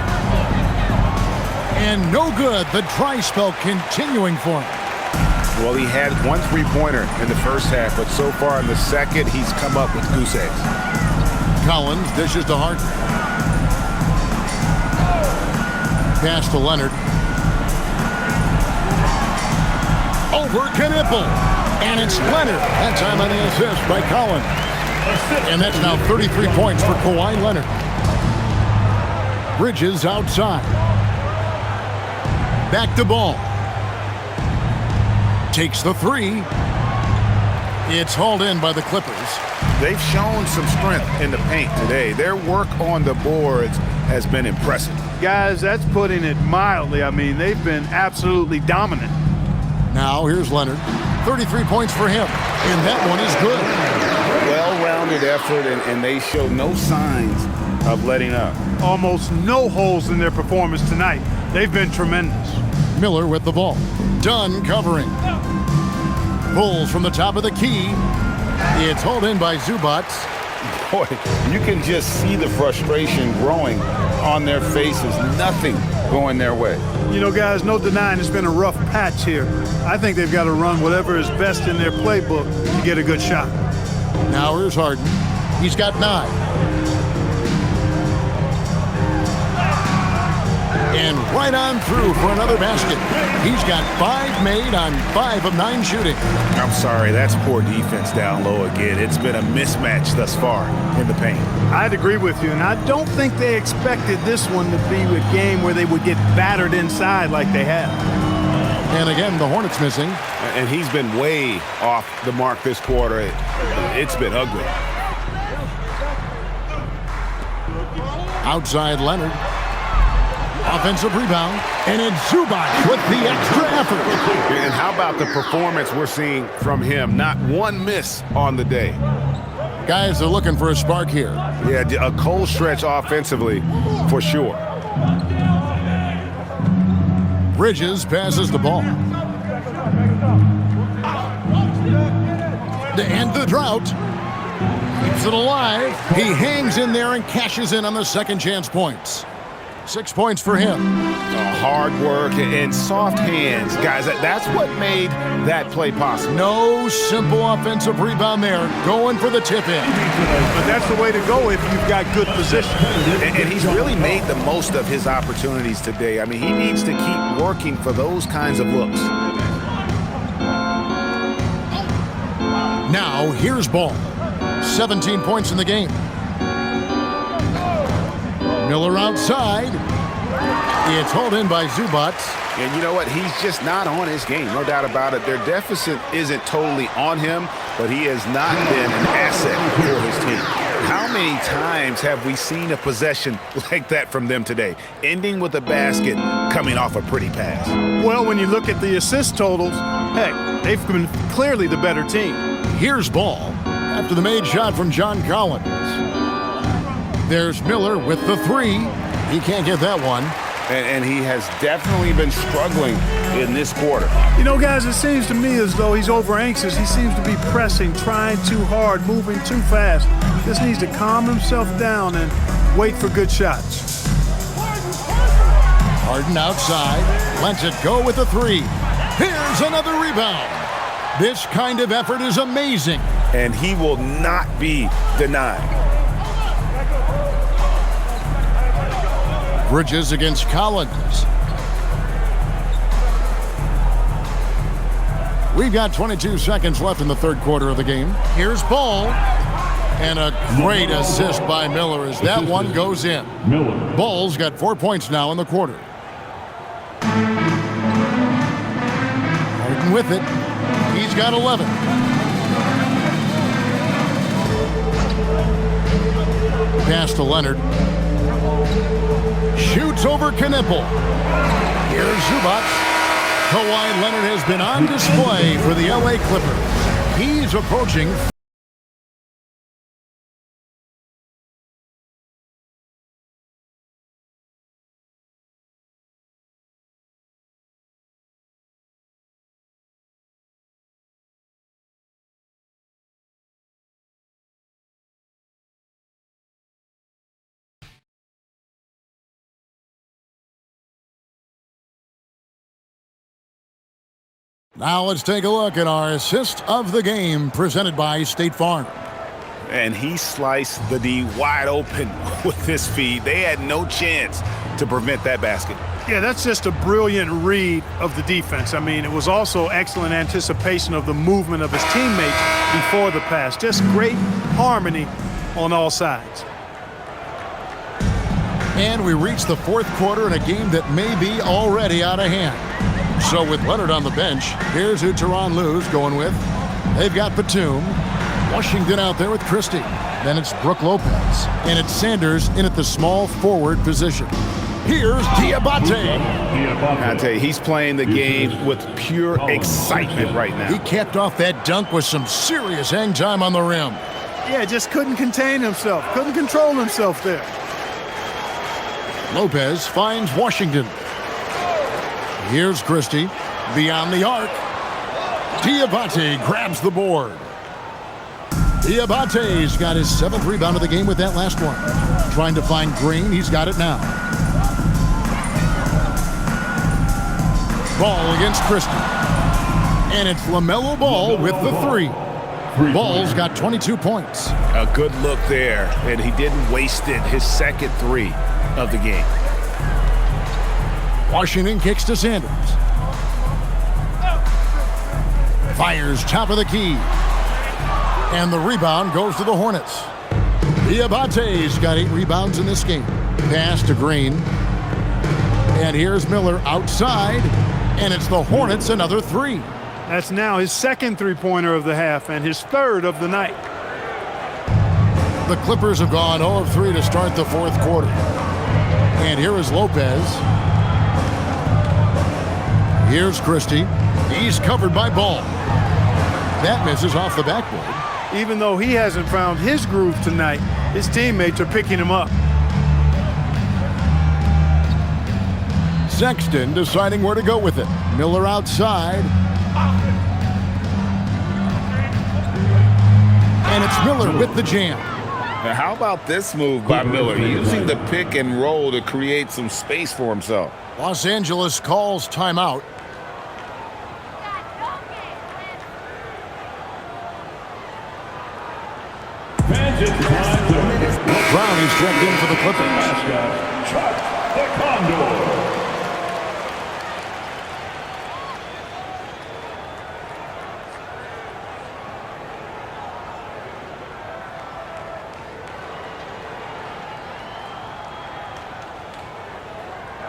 And no good. The dry spell continuing for him. Well, he had 1 3-pointer in the first half, but so far in the second, he's come up with goose eggs. Collins dishes to Harden. Pass to Leonard. Over Knipple. And it's Leonard. That time on the assist by Collins. And that's now 33 points for Kawhi Leonard. Bridges outside. Back to Ball. Takes the three. It's hauled in by the Clippers. They've shown some strength in the paint today. Their work on the boards has been impressive. Guys, that's putting it mildly. I mean, they've been absolutely dominant. Now here's Leonard. 33 points for him. And that one is good. Well-rounded effort, and they show no signs of letting up. Almost no holes in their performance tonight. They've been tremendous. Miller with the ball. Dunn covering. Pulls from the top of the key. It's hauled in by Zubac. Boy, you can just see the frustration growing on their faces. Nothing going their way. You know, guys, no denying it's been a rough patch here. I think they've got to run whatever is best in their playbook to get a good shot. Now here's Harden. He's got 9. And right on through for another basket. He's got 5 made on 5 of 9 shooting. I'm sorry, that's poor defense down low again. It's been a mismatch thus far in the paint. I'd agree with you, and I don't think they expected this one to be a game where they would get battered inside like they have. And again, the Hornets missing. And he's been way off the mark this quarter. It's been ugly. Outside Leonard. Offensive rebound, and it's Zubac with the extra effort. And how about the performance we're seeing from him? Not one miss on the day. Guys are looking for a spark here. Yeah, a cold stretch offensively, for sure. Bridges passes the ball. To end the drought. Keeps it alive. He hangs in there and cashes in on the second chance points. 6 points for him. Hard work and soft hands. Guys, that's what made that play possible. No simple offensive rebound there. Going for the tip-in. But that's the way to go if you've got good position. And he's really made the most of his opportunities today. I mean, he needs to keep working for those kinds of looks. Now, here's Ball. 17 points in the game. Miller outside. It's hauled in by Zubac. And you know what? He's just not on his game. No doubt about it. Their deficit isn't totally on him, but he has not been an asset for his team. How many times have we seen a possession like that from them today, ending with a basket coming off a pretty pass? Well, when you look at the assist totals, heck, they've been clearly the better team. Here's Ball after the made shot from John Collins. There's Miller with the three. He can't get that one. And he has definitely been struggling in this quarter. You know, guys, it seems to me as though he's over anxious. He seems to be pressing, trying too hard, moving too fast. Just needs to calm himself down and wait for good shots. Harden outside, lets it go with the three. Here's another rebound. This kind of effort is amazing. And he will not be denied. Bridges against Collins. We've got 22 seconds left in the third quarter of the game. Here's Ball. And a great assist by Miller as that one goes in. Ball's got 4 points now in the quarter. Harden with it. He's got 11. Pass to Leonard. Shoots over Knipple. Here's Zubac. Kawhi Leonard has been on display for the LA Clippers. He's approaching. Now let's take a look at our assist of the game presented by State Farm. And he sliced the D wide open with his feed. They had no chance to prevent that basket. Yeah, that's just a brilliant read of the defense. I mean, it was also excellent anticipation of the movement of his teammates before the pass. Just great harmony on all sides. And we reach the fourth quarter in a game that may be already out of hand. So with Leonard on the bench, here's who Tyronn Lue's going with. They've got Batum. Washington out there with Christie. Then it's Brook Lopez. And it's Sanders in at the small forward position. Here's Diabate. I tell you, he's playing the game with pure excitement right now. He capped off that dunk with some serious hang time on the rim. Yeah, just couldn't contain himself. Couldn't control himself there. Lopez finds Washington. Here's Christie, beyond the arc. Diabate grabs the board. Diabate's got his 7th rebound of the game with that last one. Trying to find Green, he's got it now. Ball against Christie. And it's LaMelo Ball with the three. Ball's got 22 points. A good look there, and he didn't waste it. His second three of the game. Washington kicks to Sanders. Fires top of the key. And the rebound goes to the Hornets. Diabate's got 8 rebounds in this game. Pass to Green. And here's Miller outside. And it's the Hornets another 3. That's now his second three-pointer of the half and his 3rd of the night. The Clippers have gone 0 of 3 to start the fourth quarter. And here is Lopez. Here's Christie. He's covered by Ball. That misses off the backboard. Even though he hasn't found his groove tonight, his teammates are picking him up. Sexton deciding where to go with it. Miller outside. And it's Miller with the jam. Now, how about this move by Miller, using the pick and roll to create some space for himself? Los Angeles calls timeout. Brown is checked in for the Clippers.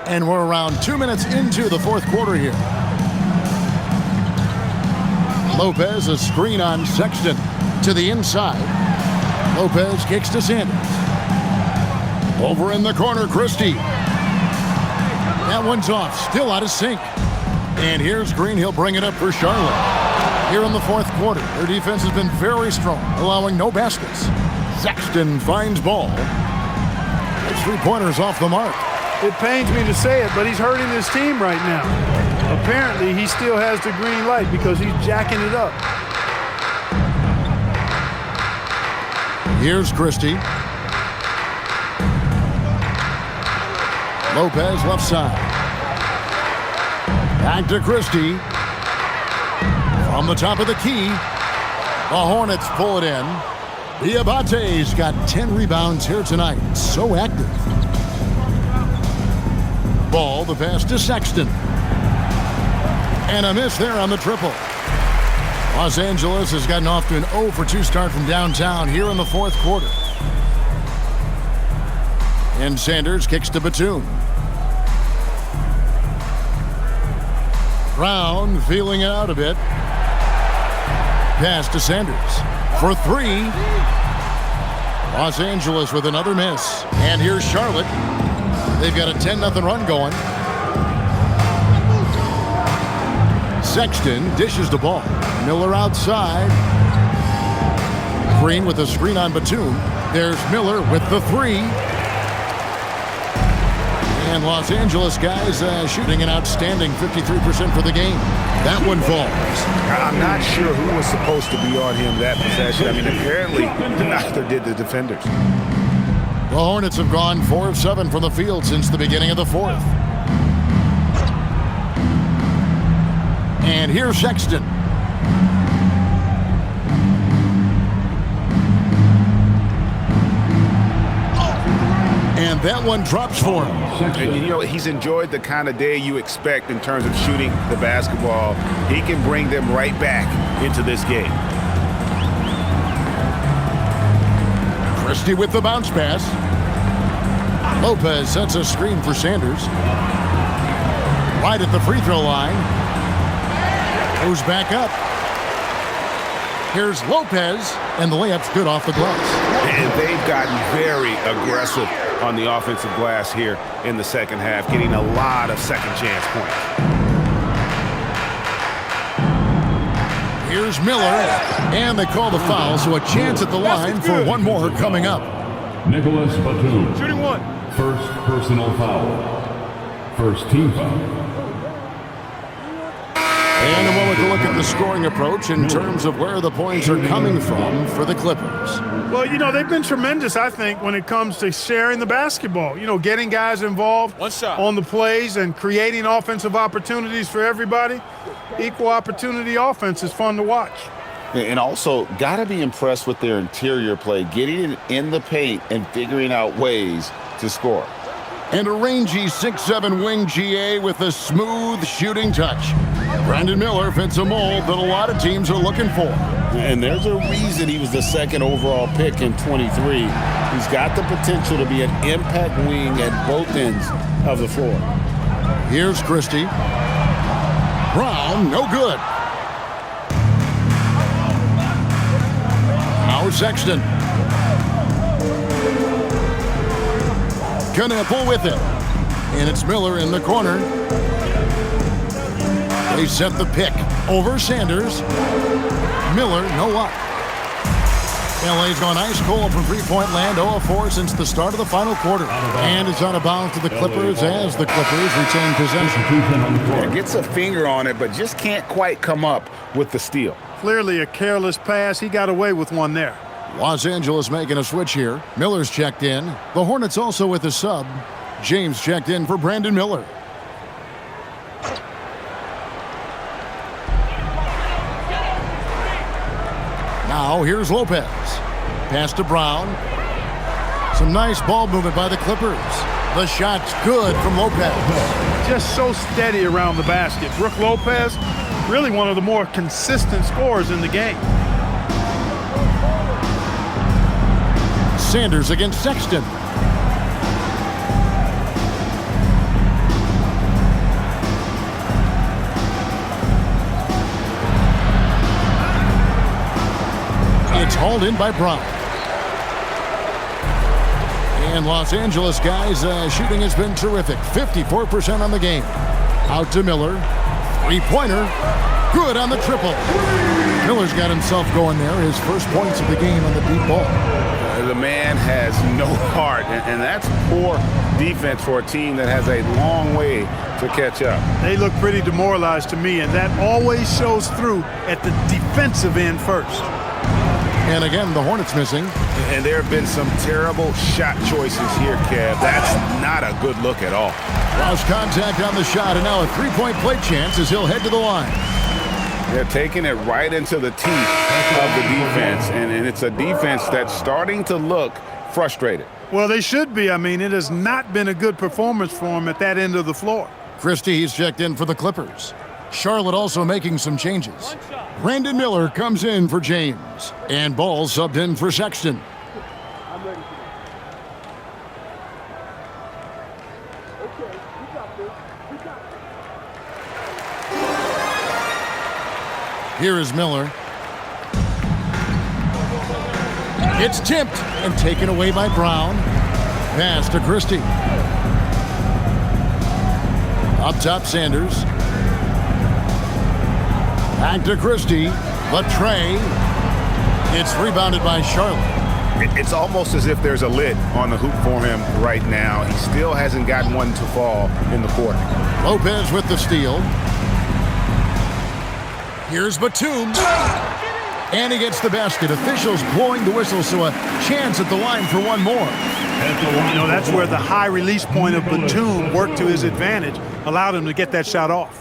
And we're around 2 minutes into the fourth quarter here. Lopez, a screen on Sexton to the inside. Lopez kicks to Sanders. Over in the corner, Christie. That one's off, still out of sync. And here's Green. He'll bring it up for Charlotte. Here in the fourth quarter, their defense has been very strong, allowing no baskets. Sexton finds ball. His three-pointers off the mark. It pains me to say it, but he's hurting his team right now. Apparently, he still has the green light because he's jacking it up. Here's Christie. Lopez left side. Back to Christie. From the top of the key, the Hornets pull it in. Diabate's got 10 rebounds here tonight. So active. Ball, the pass to Sexton. And a miss there on the triple. Los Angeles has gotten off to an 0-for-2 start from downtown here in the fourth quarter. And Sanders kicks to Batum. Brown feeling it out a bit. Pass to Sanders for three. Los Angeles with another miss. And here's Charlotte. They've got a 10-0 run going. Sexton dishes the ball. Miller outside. Green with a screen on Batum. There's Miller with the three. And Los Angeles guys shooting an outstanding 53% for the game. That one falls. I'm not sure who was supposed to be on him that possession. I mean, apparently neither did the defenders. The Hornets have gone 4 of 7 from the field since the beginning of the fourth. And here's Sexton. And that one drops for him. And you know, he's enjoyed the kind of day you expect in terms of shooting the basketball. He can bring them right back into this game. Christie with the bounce pass. Lopez sets a screen for Sanders. Right at the free throw line. Goes back up. Here's Lopez, and the layup's good off the glass. And they've gotten very aggressive on the offensive glass here in the second half, getting a lot of second chance points. Here's Miller, and they call the foul, so a chance at the line for one more coming up. Nicholas Batum. Shooting one. First personal foul. First team foul. And a moment to look at the scoring approach in terms of where the points are coming from for the Clippers. Well, you know, they've been tremendous, I think, when it comes to sharing the basketball. You know, getting guys involved on the plays and creating offensive opportunities for everybody. Equal opportunity offense is fun to watch. And also, got to be impressed with their interior play, getting it in the paint and figuring out ways to score. And a rangy 6'7" wing GA with a smooth shooting touch. Brandon Miller fits a mold that a lot of teams are looking for. And there's a reason he was the second overall pick in 23. He's got the potential to be an impact wing at both ends of the floor. Here's Christie. Brown, no good. Now Sexton. Knippel with it. And it's Miller in the corner. They set the pick over Sanders. Miller, no luck. LA's gone ice cold from three-point land, 0-4 since the start of the final quarter. And it's out of bounds to the Clippers as the Clippers retain possession. Gets a finger on it, but just can't quite come up with the steal. Clearly a careless pass. He got away with one there. Los Angeles making a switch here. Miller's checked in. The Hornets also with a sub. James checked in for Brandon Miller. Now here's Lopez. Pass to Brown. Some nice ball movement by the Clippers. The shot's good from Lopez. Just so steady around the basket. Brook Lopez, really one of the more consistent scorers in the game. Sanders against Sexton. hauled in by Brown. And Los Angeles guys, shooting has been terrific. 54% on the game. Out to Miller. Three-pointer. Good on the triple. Miller's got himself going there. His first points of the game on the deep ball. The man has no heart, and that's poor defense for a team that has a long way to catch up. They look pretty demoralized to me, and that always shows through at the defensive end first. And again, the Hornets missing. And there have been some terrible shot choices here, Kev. That's not a good look at all. Lost contact on the shot, and now a three-point play chance as he'll head to the line. They're taking it right into the teeth of the defense, and it's a defense that's starting to look frustrated. Well, they should be. I mean, it has not been a good performance for them at that end of the floor. Christie, he's checked in for the Clippers. Charlotte also making some changes. Brandon Miller comes in for James, and Ball subbed in for Sexton. Here is Miller. It's tipped and taken away by Brown. Pass to Christie. Up top, Sanders. Back to Christie. Latre. It's rebounded by Charlotte. It's almost as if there's a lid on the hoop for him right now. He still hasn't gotten one to fall in the court. Lopez with the steal. Here's Batum. And he gets the basket. Officials blowing the whistle, so a chance at the line for one more. You know, that's where the high release point of Batum worked to his advantage, allowed him to get that shot off.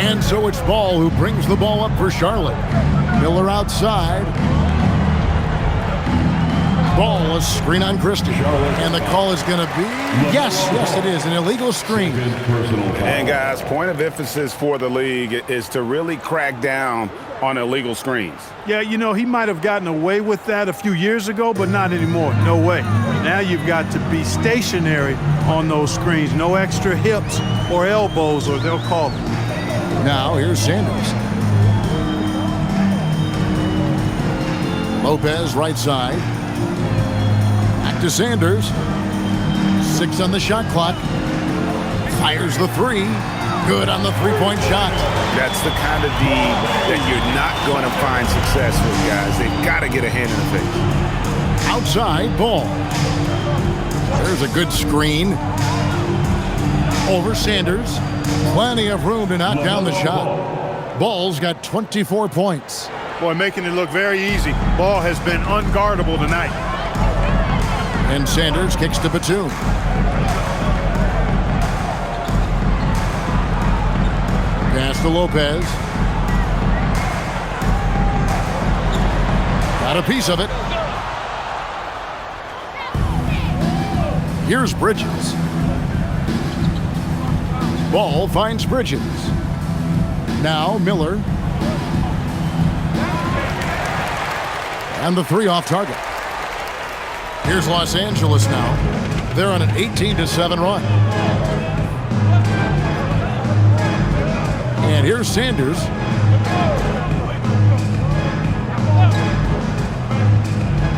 And so it's Ball who brings the ball up for Charlotte. Miller outside. Ball, a screen on Christie. And the call is going to be, yes, it is, an illegal screen. And guys, point of emphasis for the league is to really crack down on illegal screens. Yeah, you know, he might have gotten away with that a few years ago, but not anymore. No way. Now you've got to be stationary on those screens. No extra hips or elbows, or they'll call it. Now, here's Sanders. Lopez, right side. Back to Sanders. 6 on the shot clock. Fires the three. Good on the three-point shot. That's the kind of D that you're not going to find success with, guys. They've got to get a hand in the face. Outside, Ball. There's a good screen. Over Sanders. Plenty of room to knock down the shot. Ball's got 24 points. Boy, making it look very easy. Ball has been unguardable tonight. And Sanders kicks to Batum. Pass to Lopez. Got a piece of it. Here's Bridges. Ball finds Bridges. Now Miller. And the three off target. Here's Los Angeles now. They're on an 18-7 run. And here's Sanders.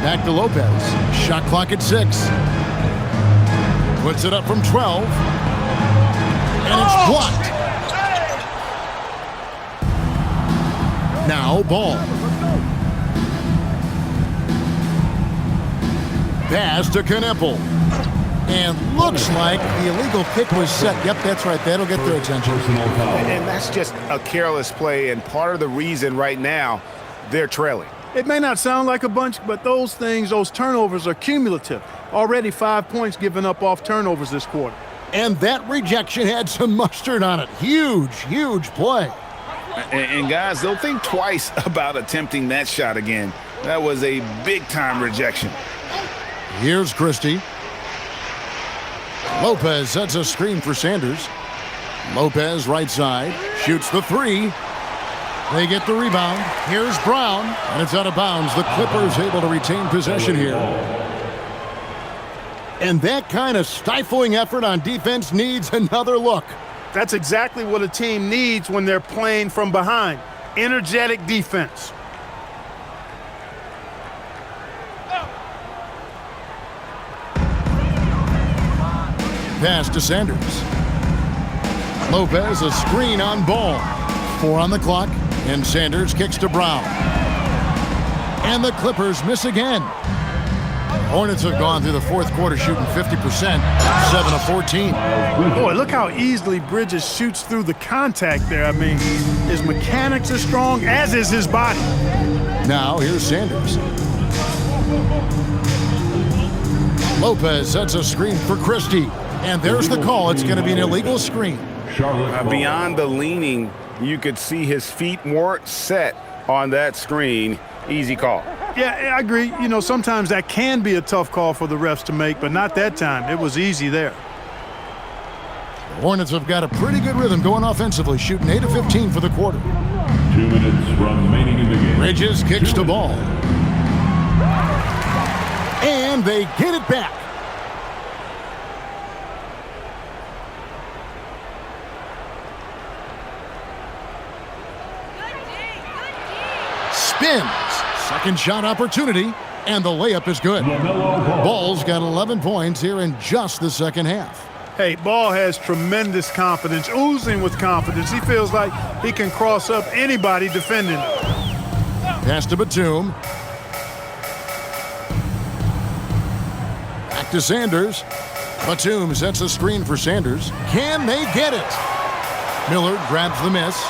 Back to Lopez. Shot clock at 6. Puts it up from 12. And it's blocked. Now Ball. Pass to Knippel. And looks like the illegal kick was set. Yep, that's right. That'll get their attention. And that's just a careless play, and part of the reason right now they're trailing. It may not sound like a bunch, but those turnovers are cumulative. Already 5 points given up off turnovers this quarter. And that rejection had some mustard on it. Huge, huge play. And guys, they'll think twice about attempting that shot again. That was a big-time rejection. Here's Christie. Lopez sets a screen for Sanders. Lopez right side, shoots the three. They get the rebound. Here's Brown, and it's out of bounds. The Clippers able to retain possession here. And that kind of stifling effort on defense needs another look. That's exactly what a team needs when they're playing from behind. Energetic defense. Pass to Sanders. Lopez, a screen on Ball. 4 on the clock, and Sanders kicks to Brown. And the Clippers miss again. Hornets have gone through the fourth quarter shooting 50%, 7 of 14. Boy, look how easily Bridges shoots through the contact there. I mean, his mechanics are strong, as is his body. Now, here's Sanders. Lopez sets a screen for Christie. And there's the call. It's going to be an illegal screen. Beyond the leaning, you could see his feet weren't set on that screen. Easy call. Yeah, I agree. You know, sometimes that can be a tough call for the refs to make, but not that time. It was easy there. The Hornets have got a pretty good rhythm going offensively, shooting 8 of 15 for the quarter. 2 minutes remaining in the game. Bridges kicks the ball. And they get it back. Spins. Second shot opportunity, and the layup is good. Ball's got 11 points here in just the second half. Hey, Ball has tremendous confidence, oozing with confidence. He feels like he can cross up anybody defending him. Pass to Batum. Back to Sanders. Batum sets a screen for Sanders. Can they get it? Miller grabs the miss.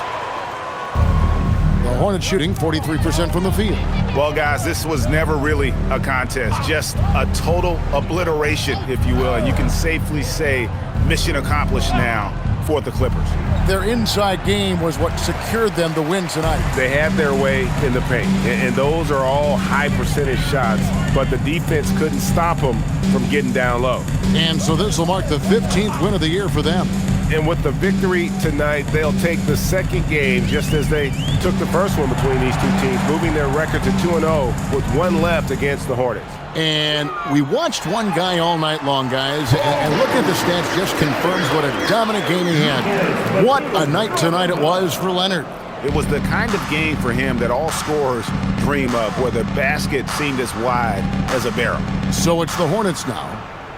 The Hornets shooting 43% from the field. Well, guys, this was never really a contest, just a total obliteration, if you will. And you can safely say mission accomplished now for the Clippers. Their inside game was what secured them the win tonight. They had their way in the paint, and those are all high percentage shots, but the defense couldn't stop them from getting down low. And so this will mark the 15th win of the year for them. And with the victory tonight, they'll take the second game just as they took the first one between these two teams, moving their record to 2-0 with one left against the Hornets. And we watched one guy all night long, guys, and looking at the stats just confirms what a dominant game he had. What a night tonight it was for Leonard. It was the kind of game for him that all scorers dream of, where the basket seemed as wide as a barrel. So it's the Hornets now,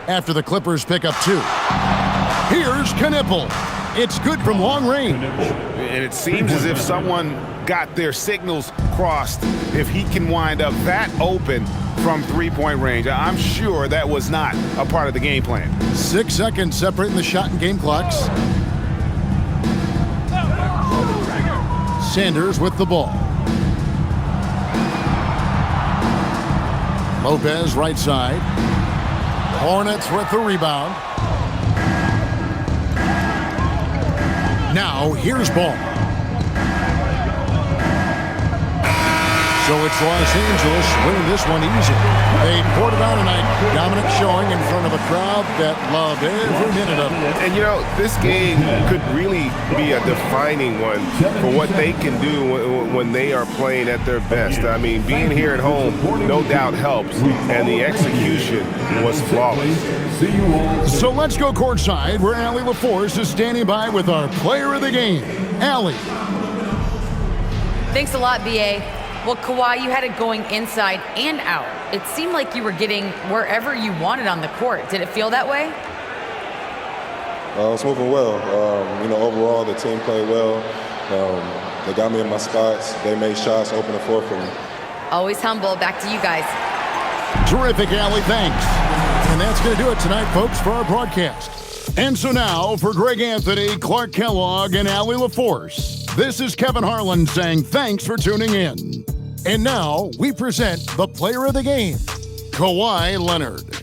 after the Clippers pick up 2. Here's Knipple. It's good from long range. And it seems as if someone got their signals crossed. If he can wind up that open from three-point range, I'm sure that was not a part of the game plan. 6 seconds separating the shot and game clocks. Sanders with the ball. Lopez right side. Hornets with the rebound. Now, here's Ball. So it's Los Angeles winning this one easy. They poured it out tonight. Dominant showing in front of a crowd that loved every minute of it. And, you know, this game could really be a defining one for what they can do when they are playing at their best. I mean, being here at home no doubt helps, and the execution was flawless. So let's go courtside where Allie LaForce is standing by with our player of the game. Allie. Thanks a lot, B.A. Well, Kawhi, you had it going inside and out. It seemed like you were getting wherever you wanted on the court. Did it feel that way? It's moving well. Overall, the team played well. They got me in my spots. They made shots, open the floor for me. Always humble. Back to you guys. Terrific, Allie. Thanks. And that's going to do it tonight, folks, for our broadcast. And so now, for Greg Anthony, Clark Kellogg, and Allie LaForce, this is Kevin Harlan saying thanks for tuning in. And now, we present the player of the game, Kawhi Leonard.